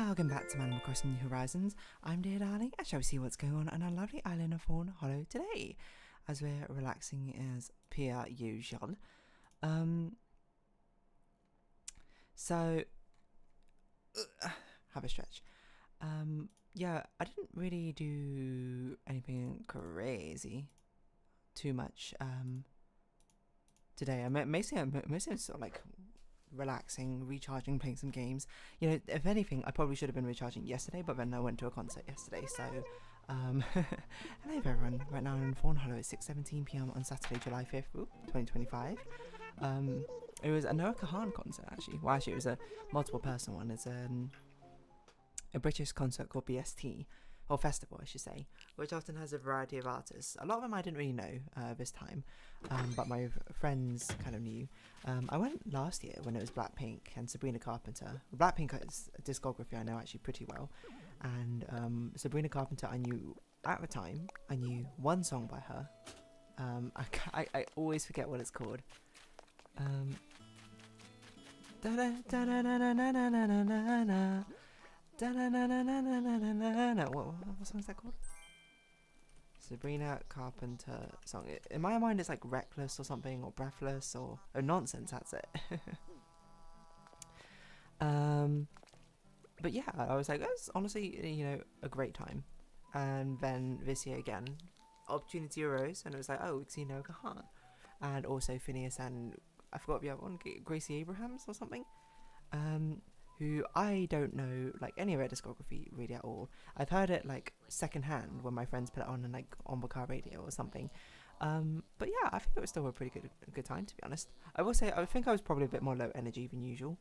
Welcome back to Animal Crossing New Horizons. I'm dear darling, and shall we see what's going on our lovely island of Fawnhallow today, as we're relaxing as per usual. So have a stretch. Yeah, I didn't really do anything crazy too much today. Mostly I'm sort of like relaxing, recharging, playing some games. You know, if anything, I probably should have been recharging yesterday, but then I went to a concert yesterday. So hello everyone. Right now I'm in Fawnhallow at 6:17 p.m. on Saturday, July 5th, 2025. It was a Noah Kahan concert actually. Well, actually it was a multiple person one. It's a British concert called BST, or festival I should say, which often has a variety of artists. A lot of them I didn't really know this time, but my friends kind of knew. I went last year when it was Blackpink and Sabrina Carpenter. Blackpink is a discography I know actually pretty well, and Sabrina Carpenter I knew at the time. I knew one song by her. I always forget what it's called. What song is that called? Sabrina Carpenter song. In my mind it's like Reckless or something, or Breathless, or Nonsense, that's it. But yeah, I was like, that's honestly, you know, a great time. And then this year again, opportunity arose, and it was like, oh, we can see Noah Kahan, and also Phineas and I forgot the other one, Gracie Abrahams or something. Who I don't know like any of their discography really at all. I've heard it like secondhand when my friends put it on and like on the car radio or something. But yeah, I think it was still a pretty good time, to be honest. I will say I think I was probably a bit more low energy than usual.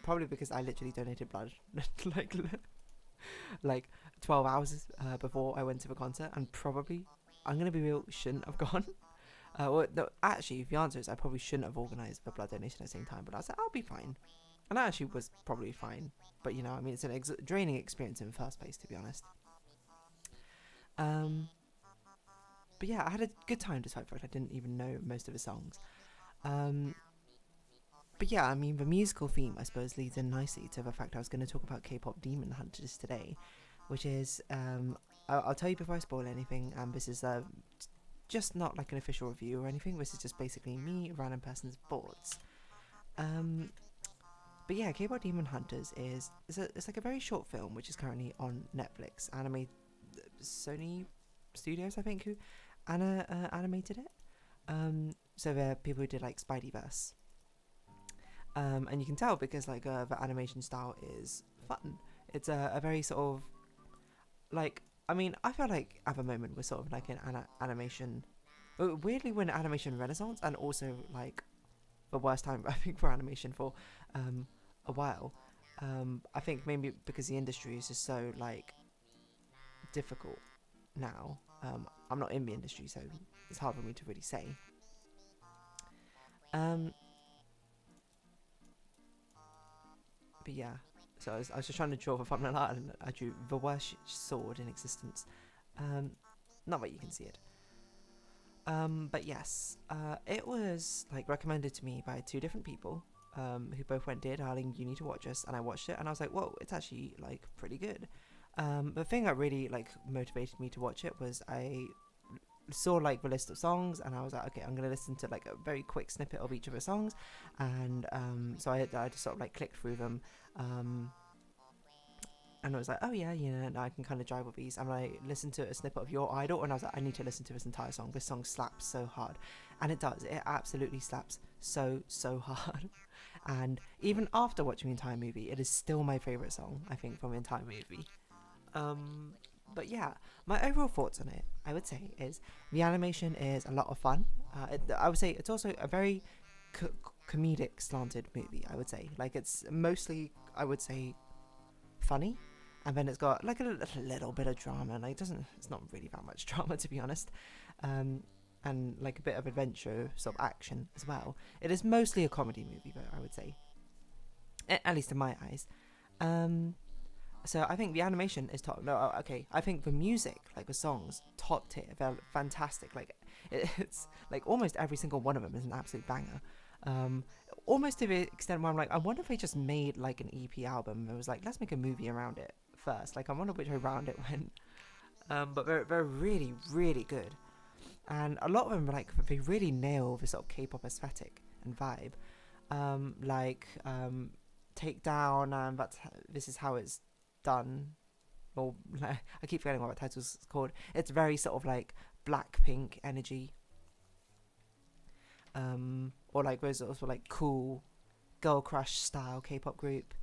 Probably because I literally donated blood like 12 hours before I went to the concert, and probably, I'm gonna be real, shouldn't have gone. Well, no, actually, the answer is I probably shouldn't have organised the blood donation at the same time, but I was like, I'll be fine. And that actually was probably fine. But, you know, I mean, it's an draining experience in the first place, to be honest. But yeah, I had a good time despite the fact I didn't even know most of the songs. But yeah, I mean, the musical theme, I suppose, leads in nicely to the fact I was going to talk about K-pop Demon Hunters today, which is, I'll tell you before I spoil anything, this is just not like an official review or anything. This is just basically me, a random person's thoughts. But yeah, K-pop Demon Hunters it's like a very short film which is currently on Netflix. Sony Studios, I think, who animated it. So they're people who did like Spideyverse. And you can tell because like the animation style is fun. It's a very sort of like, I mean, I feel like at the moment we're sort of like an animation. Weirdly, we're in animation renaissance, and also like the worst time I think for animation for a while. I think maybe because the industry is just so like difficult now. I'm not in the industry, so it's hard for me to really say. But yeah, so I was just trying to draw the thumbnail art, and I drew the worst sword in existence. Not that you can see it. But yes, it was like recommended to me by two different people, who both went, dear darling, you need to watch this, and I watched it, and I was like, whoa, it's actually like pretty good. The thing that really like motivated me to watch it was I saw like the list of songs, and I was like, okay, I'm gonna listen to like a very quick snippet of each of the songs, and so I just sort of like clicked through them, and I was like, oh yeah, you know, I can kind of drive with these. And I listened to a snippet of Your Idol, and I was like, I need to listen to this entire song. This song slaps so hard. And it does. It absolutely slaps so hard. And even after watching the entire movie, it is still my favourite song, I think, from the entire movie. But yeah, my overall thoughts on it, I would say, is the animation is a lot of fun. I would say it's also a very comedic slanted movie, I would say. Like, it's mostly, I would say, funny. And then it's got like a little bit of drama, like it's not really that much drama, to be honest, and like a bit of adventure sort of action as well. It is mostly a comedy movie, though, I would say, at least in my eyes. So I think the animation is top. No, okay, I think the music, like the songs, top tier. They're fantastic. Like it's like almost every single one of them is an absolute banger. almost to the extent where I'm like, I wonder if they just made like an EP album and was like, let's make a movie around it first. Like, I wonder which way around it went. But they're really, really good. And a lot of them, like, they really nail the sort of K-pop aesthetic and vibe. Take Down, and this is how it's done. Or I keep forgetting what the title's called. It's very sort of like Blackpink energy. Or like those sort of like cool girl crush style K-pop group.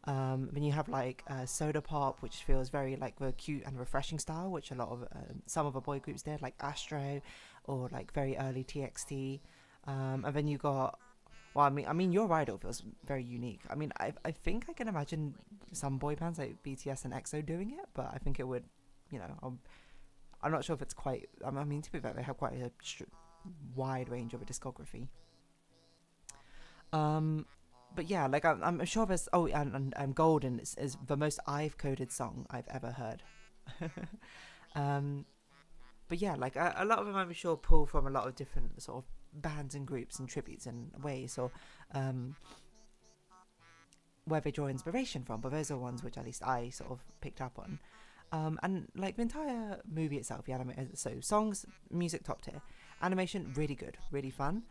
Then you have like Soda Pop, which feels very like the cute and refreshing style, which a lot of some of the boy groups did, like Astro, or like very early TXT. And then you got, well, I mean, Your Idol feels very unique. I mean, I think I can imagine some boy bands like BTS and EXO doing it, but I think it would, you know, I'm not sure if it's quite. I mean, to be fair, they have quite a wide range of a discography. But yeah, like I'm sure there's. Oh, and Golden is the most I've coded song I've ever heard. um, but yeah, like a lot of them, I'm sure, pull from a lot of different sort of bands and groups and tributes and ways, or where they draw inspiration from. But those are ones which at least I sort of picked up on. And like the entire movie itself, the anime, so songs, music top tier, animation really good, really fun.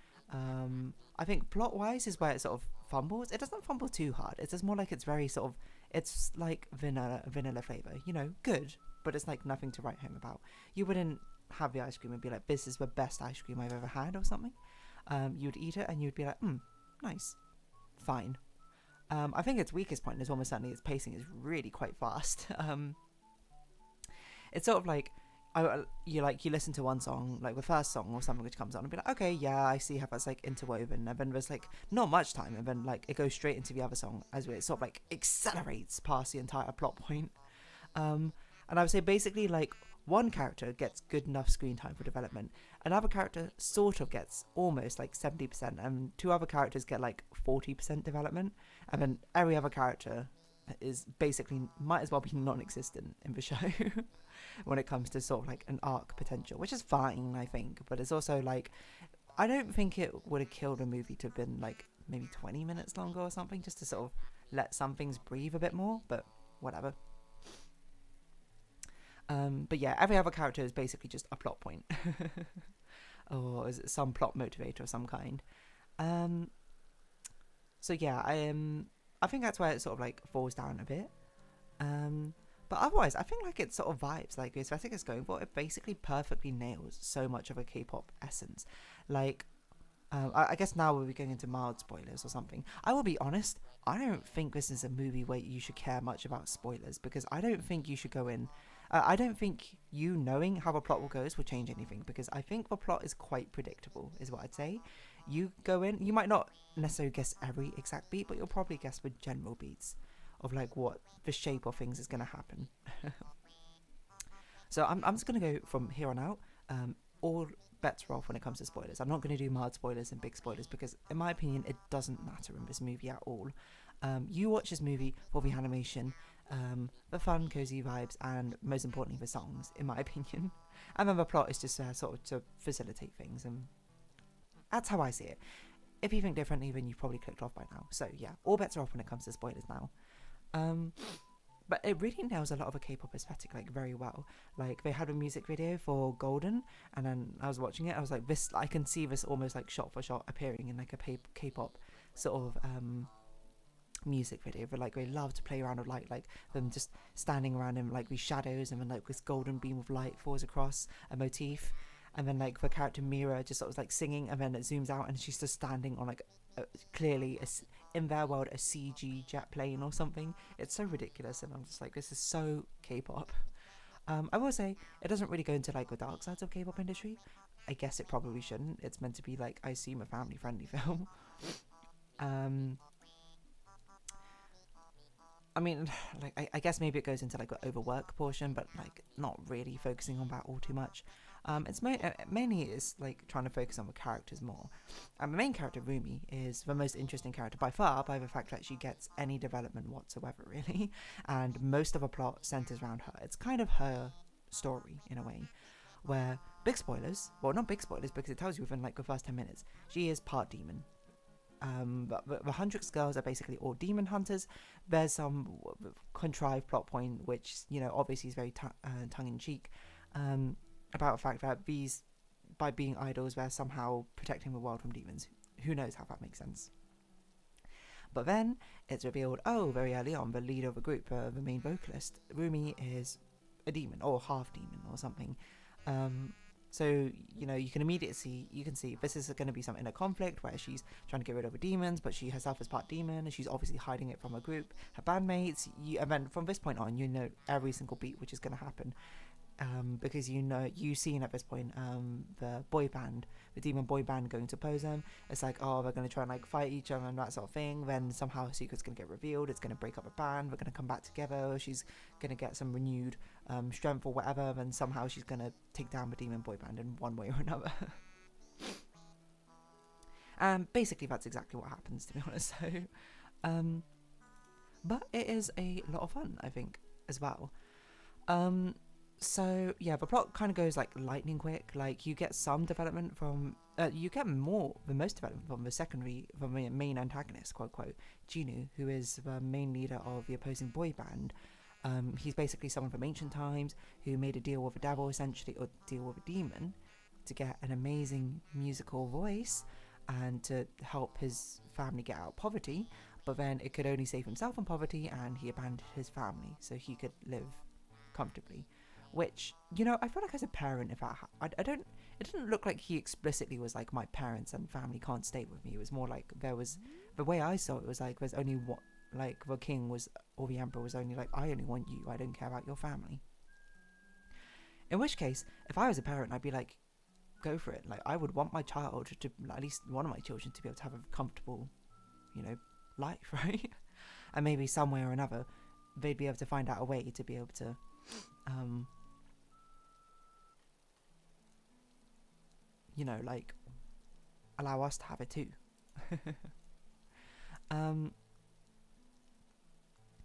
I think plot wise is where it sort of fumbles. It doesn't fumble too hard. It's just more like it's very sort of, it's like vanilla flavor, you know, good, but it's like nothing to write home about. You wouldn't have the ice cream and be like, this is the best ice cream I've ever had or something. You'd eat it and you'd be like, nice, fine. I think its weakest point is almost certainly its pacing is really quite fast. It's sort of like, you listen to one song, like the first song or something which comes on, and be like, okay, yeah, I see how that's like interwoven, and then there's like not much time, and then like it goes straight into the other song as it sort of like accelerates past the entire plot point. And I would say basically like one character gets good enough screen time for development, another character sort of gets almost like 70%, and two other characters get like 40% development, and then every other character is basically might as well be non-existent in the show when it comes to sort of like an arc potential, which is fine, I think, but it's also like, I don't think it would have killed a movie to have been like maybe 20 minutes longer or something, just to sort of let some things breathe a bit more, but whatever. But yeah, every other character is basically just a plot point or is it some plot motivator of some kind. So yeah, I think that's where it sort of like falls down a bit. But otherwise, I think like it sort of vibes, like the aesthetic is going for, it basically perfectly nails so much of a K-pop essence. Like, I guess now we'll be going into mild spoilers or something. I will be honest, I don't think this is a movie where you should care much about spoilers, because I don't think you should go in. I don't think you knowing how the plot will go will change anything, because I think the plot is quite predictable, is what I'd say. You go in, you might not necessarily guess every exact beat, but you'll probably guess the general beats of like what the shape of things is going to happen. So I'm just going to go from here on out. All bets are off when it comes to spoilers. I'm not going to do mild spoilers and big spoilers, because in my opinion it doesn't matter in this movie at all. You watch this movie for the animation, the fun, cozy vibes, and most importantly the songs, in my opinion. And then the plot is just sort of to facilitate things, and that's how I see it. If you think differently, then you've probably clicked off by now. So yeah, all bets are off when it comes to spoilers now. But it really nails a lot of a K-pop aesthetic like very well. Like they had a music video for Golden, and then I was watching it, I was like, this, I can see this almost like shot for shot appearing in like a K-pop sort of music video. But like they love to play around with light, like them just standing around in like these shadows, and then like this golden beam of light falls across a motif, and then like the character Mira just sort of like singing, and then it zooms out and she's just standing on like clearly in their world a CG jet plane or something. It's so ridiculous, and I'm just like, this is so K-pop. I will say it doesn't really go into like the dark sides of K-pop industry. I guess it probably shouldn't. It's meant to be like, I assume, a family friendly film. I mean, like I guess maybe it goes into like the overwork portion, but like not really focusing on that all too much. It's mainly is like trying to focus on the characters more. And the main character, Rumi, is the most interesting character by far, by the fact that she gets any development whatsoever, really. And most of the plot centers around her. It's kind of her story in a way, where big spoilers, well, not big spoilers because it tells you within like the first 10 minutes, she is part demon. But the Hundreds girls are basically all demon hunters. There's some contrived plot point, which, you know, obviously is very tongue-in-cheek, about the fact that these, by being idols, they're somehow protecting the world from demons. Who knows how that makes sense. But then it's revealed, very early on, the leader of the group, the main vocalist, Rumi, is a demon, or half demon, or something. So, you know, you can see this is going to be something in a conflict where she's trying to get rid of the demons, but she herself is part demon, and she's obviously hiding it from her group, her bandmates. And then from this point on, you know every single beat which is going to happen. Because you've seen at this point the boy band, the demon boy band going to oppose them. It's like, they're going to try and like fight each other and that sort of thing. Then somehow a secret's going to get revealed. It's going to break up a band. We're going to come back together. She's going to get some renewed strength or whatever. Then somehow she's going to take down the demon boy band in one way or another. Basically that's exactly what happens, to be honest. So, but it is a lot of fun, I think, as well. So yeah, the plot kind of goes like lightning quick. Like you get some development from, you get the most development from the main antagonist, quote quote, Jinu, who is the main leader of the opposing boy band. He's basically someone from ancient times who made a deal with the devil, essentially, or deal with a demon, to get an amazing musical voice and to help his family get out of poverty. But then it could only save himself from poverty, and he abandoned his family so he could live comfortably. Which, you know, I feel like as a parent, if it didn't look like he explicitly was like, my parents and family can't stay with me. It was more like the way I saw it was like, there's only one, like the king was, or the emperor was only like, I only want you, I don't care about your family. In which case, if I was a parent, I'd be like, go for it. Like, I would want my child to, at least one of my children, to be able to have a comfortable, you know, life, right? And maybe some way or another, they'd be able to find out a way to be able to, you know, like, allow us to have it too.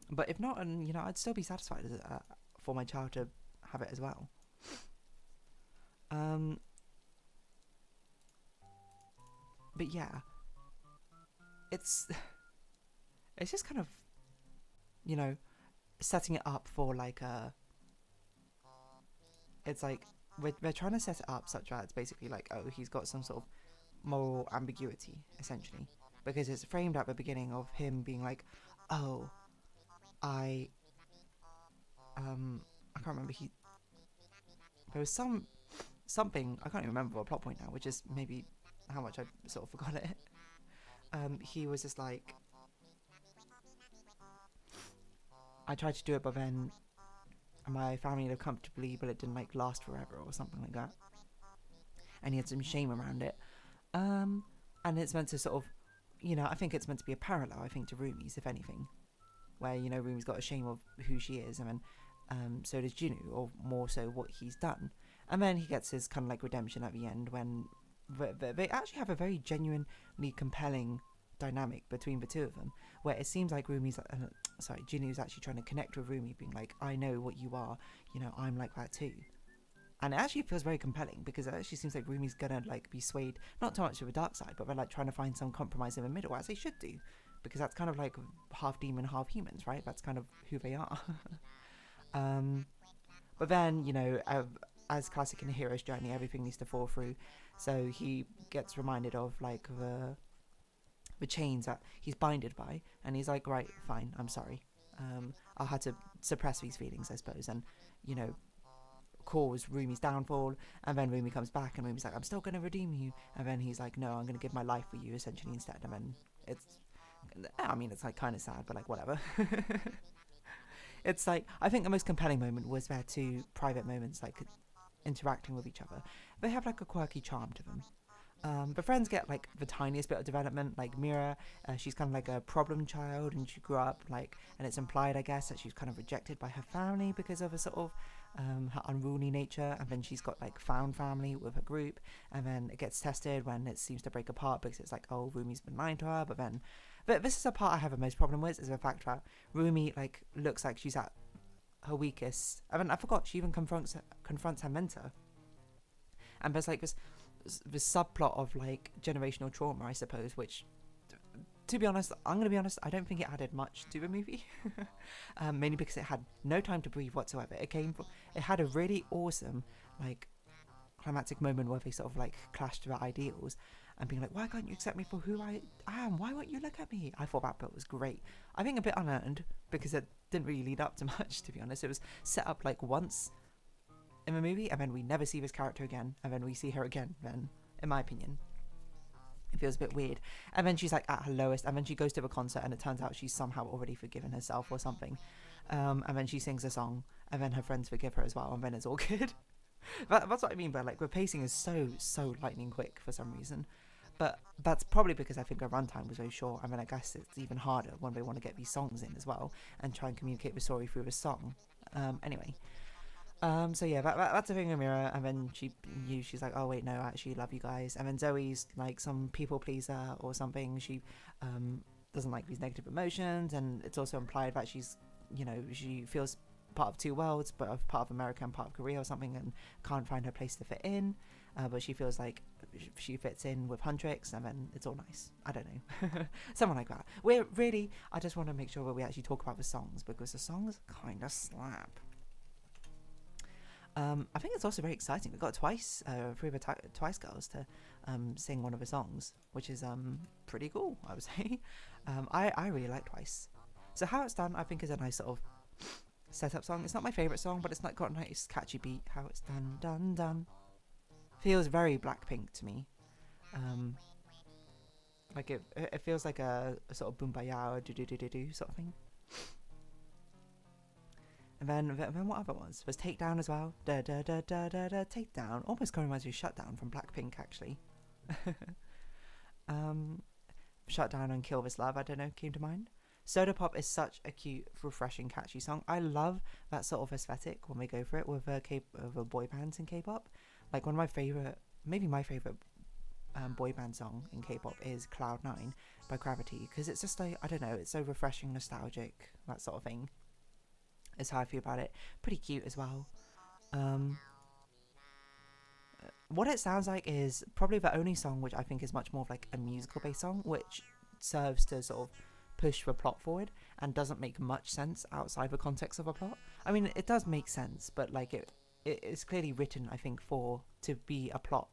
But if not, and you know, I'd still be satisfied for my child to have it as well. But yeah, it's just kind of, you know, setting it up for like it's like we're trying to set it up such that it's basically like, he's got some sort of moral ambiguity, essentially, because it's framed at the beginning of him being like, I can't remember, there was something, I can't even remember a plot point now, which is maybe how much I sort of forgot it. He was just like, I tried to do it, but then my family lived comfortably, but it didn't like last forever or something like that. And he had some shame around it. And it's meant to sort of, you know, I think it's meant to be a parallel, I think, to Rumi's, if anything. Where, you know, Rumi's got a shame of who she is, and then so does Jinu, or more so what he's done. And then he gets his kind of like redemption at the end when they actually have a very genuinely compelling dynamic between the two of them, where it seems like Jinu's actually trying to connect with Rumi, being like, I know what you are, you know, I'm like that too. And it actually feels very compelling, because it actually seems like Rumi's gonna like be swayed not too much to the dark side, but they're like trying to find some compromise in the middle, as they should do, because that's kind of like half demon, half humans, right? That's kind of who they are. But then, you know, as classic in a hero's journey, everything needs to fall through. So he gets reminded of like the chains that he's binded by, and he's like, right, fine, I'm sorry. I'll have to suppress these feelings, I suppose, and, you know, cause Rumi's downfall. And then Rumi comes back, and Rumi's like, I'm still going to redeem you. And then he's like, no, I'm going to give my life for you, essentially, instead. And then it's like kind of sad, but like whatever. It's like, I think the most compelling moment was their two private moments, like interacting with each other. They have like a quirky charm to them. The friends get like the tiniest bit of development, like Mira, she's kind of like a problem child, and she grew up like, and it's implied, I guess, that she's kind of rejected by her family because of a sort of her unruly nature, and then she's got like found family with her group, and then it gets tested when it seems to break apart, because it's like, Rumi's been lying to her. But this is the part I have the most problem with, is the fact that Rumi like looks like she's at her weakest. I forgot she even confronts her mentor, and there's like this subplot of like generational trauma, I suppose, which to be honest, I'm going to be honest, I don't think it added much to the movie. Mainly because it had no time to breathe whatsoever. It had a really awesome, like, climactic moment where they sort of, like, clashed their ideals and being like, why can't you accept me for who I am? Why won't you look at me? I thought that bit was great. I think a bit unearned because it didn't really lead up to much, to be honest. It was set up, like, once in the movie, and then we never see this character again, and then we see her again, then, in my opinion. It feels a bit weird. And then she's like at her lowest, and then she goes to the concert and it turns out she's somehow already forgiven herself or something. And then she sings a song and then her friends forgive her as well, and then it's all good. That's what I mean by, like, the pacing is so lightning quick for some reason. But that's probably because I think her runtime was very short. I mean, I guess it's even harder when they want to get these songs in as well and try and communicate the story through the song. Anyway. So yeah, that's a thing in Mirror, and then she's like, oh wait, no, I actually love you guys. And then Zoe's like some people pleaser or something. She doesn't like these negative emotions, and it's also implied that she's, she feels part of two worlds, but of part of America and part of Korea or something, and can't find her place to fit in. But she feels like she fits in with Huntrix, and then it's all nice. I don't know, something like that. I just want to make sure that we actually talk about the songs, because the songs kind of slap. I think it's also very exciting. We got three of the Twice girls to sing one of the songs, which is pretty cool, I would say. I really like Twice. So How It's Done, I think, is a nice sort of setup song. It's not my favourite song, but it's not got a nice catchy beat. How It's Done, done, done. Feels very Blackpink to me. Like it feels like a sort of boom-ba-ya or do-do-do-do-do sort of thing. And then what other ones? There's Takedown as well. Da da da da da da. Takedown. Almost kind of reminds me of Shutdown from Blackpink, actually. Shutdown and Kill This Love, I don't know, came to mind. Soda Pop is such a cute, refreshing, catchy song. I love that sort of aesthetic when we go for it with boy bands in K-pop. Like, one of my favourite, maybe my favourite boy band song in K-pop is Cloud9 by Gravity. Because it's just like, I don't know, it's so refreshing, nostalgic, that sort of thing. Is how I feel about it. Pretty cute as well. What it sounds like is probably the only song which I think is much more of like a musical based song, which serves to sort of push the plot forward and doesn't make much sense outside the context of a plot. I mean, it does make sense, but like it is clearly written, I think, to be a plot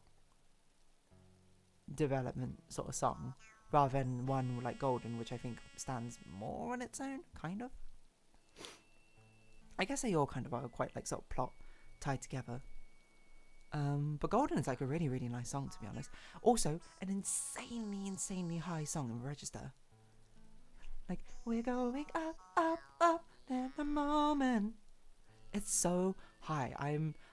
development sort of song, rather than one like Golden, which I think stands more on its own, kind of. I guess they all kind of are quite like sort of plot tied together. But Golden is like a really, really nice song, to be honest. Also, an insanely high song in Register. Like, we're going up, up, up in the moment. It's so high.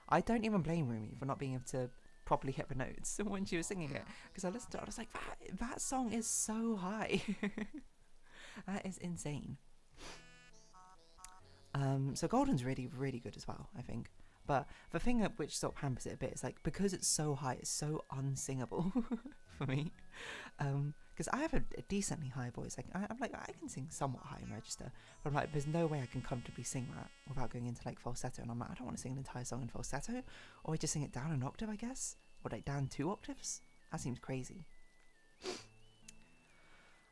I don't even blame Rumi for not being able to properly hit the notes when she was singing it, because I listened to it, I was like, that song is so high. That is insane. So Golden's really, really good as well, I think. But the thing which sort of hampers it a bit is like, because it's so high, it's so unsingable for me. Because I have a decently high voice. Like I'm like, I can sing somewhat high in Register, but I'm like, there's no way I can comfortably sing that without going into like falsetto. And I'm like, I don't want to sing an entire song in falsetto, or I just sing it down an octave, I guess, or like down 2 octaves. That seems crazy.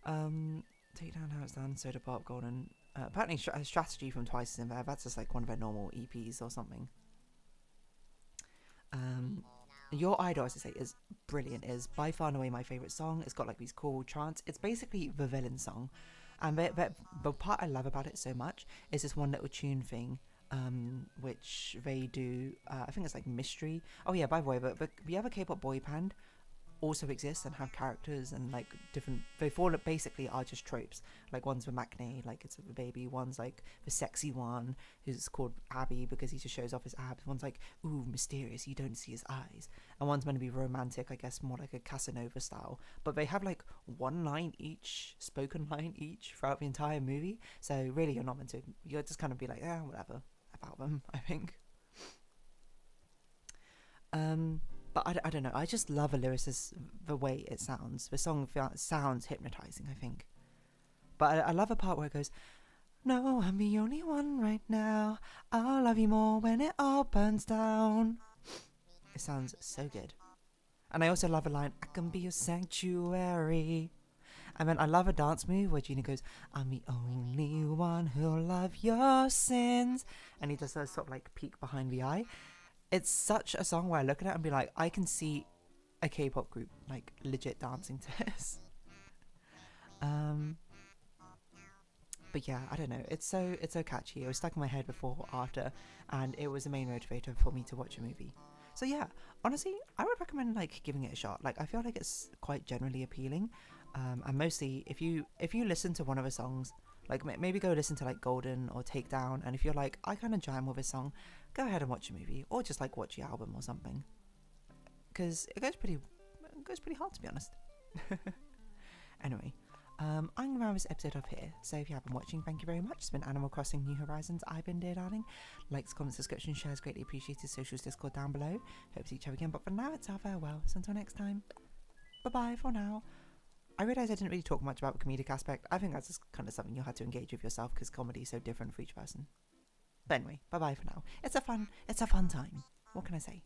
Take Down, How It's Done, Soda Pop, Golden. Apparently Strategy from Twice is in there. That's just like one of their normal EPs or something. Your Idol, as I say, is brilliant. It is by far and away my favourite song. It's got like these cool chants. It's basically the villain song. And the part I love about it so much is this one little tune thing, which they do, I think it's like Mystery. Oh yeah, by the way, but the other K-pop boy band also exist and have characters and like different, they all basically are just tropes. Like one's the Maknae, like it's the baby, one's like the sexy one who's called Abby because he just shows off his abs, one's like, ooh, mysterious, you don't see his eyes, and one's meant to be romantic, I guess more like a Casanova style, but they have like one line each, spoken line each throughout the entire movie, so really you're not meant to, you'll just kind of be like, yeah, whatever about them, I think. But I don't know, I just love a lyricist, the way it sounds. The song sounds hypnotising, I think. But I love a part where it goes, no, I'm the only one right now. I'll love you more when it all burns down. It sounds so good. And I also love a line, I can be your sanctuary. And then I love a dance move where Gina goes, I'm the only one who'll love your sins. And he does that sort of like peek behind the eye. It's such a song where I look at it and be like, I can see a K-pop group like legit dancing to this. But yeah, I don't know. It's so catchy. It was stuck in my head before, after, and it was the main motivator for me to watch a movie. So yeah, honestly, I would recommend like giving it a shot. Like I feel like it's quite generally appealing, and mostly if you listen to one of the songs, like maybe go listen to like Golden or Takedown, and if you're like I kind of jam with a song, go ahead and watch a movie or just like watch the album or something, because it goes pretty hard, to be honest. Anyway. I'm going to round this episode off here, so if you have been watching, thank you very much. It's been Animal Crossing New Horizons. I've been Dear Darling. Likes, comments, subscriptions, shares, greatly appreciated. Socials, Discord down below. Hope to see each other again, but for now, it's our farewell. So until next time, bye-bye for now. I realised I didn't really talk much about the comedic aspect. I think that's just kind of something you'll have to engage with yourself, because comedy is so different for each person. But anyway, bye-bye for now. It's a fun time. What can I say?